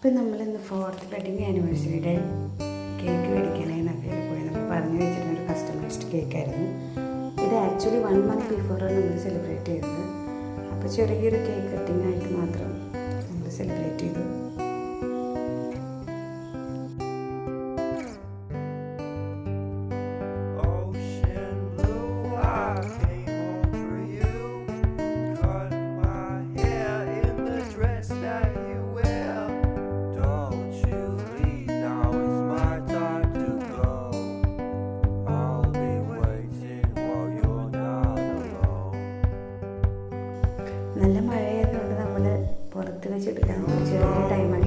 ഇപ്പം നമ്മളിന്ന് 4th wedding ആനിവേഴ്സറിയുടെ cake മേടിക്കാനായി നഗയിൽ പോയി. നമ്മൾ പറഞ്ഞു വെച്ചിരുന്നൊരു കസ്റ്റമൈസ്ഡ് കേക്കായിരുന്നു ഇത്. ആക്ച്വലി 1 month ബിഫോറാണ് നമ്മൾ സെലിബ്രേറ്റ് ചെയ്തത്. അപ്പോൾ ചെറിയൊരു കേക്ക് കട്ടിങ് ആയിട്ട് മാത്രം നമ്മൾ സെലിബ്രേറ്റ് ചെയ്തു. നല്ല മഴയായതുകൊണ്ട് നമ്മൾ പുറത്ത് വെച്ചെടുക്കാൻ ചെറിയ ടൈമാണ്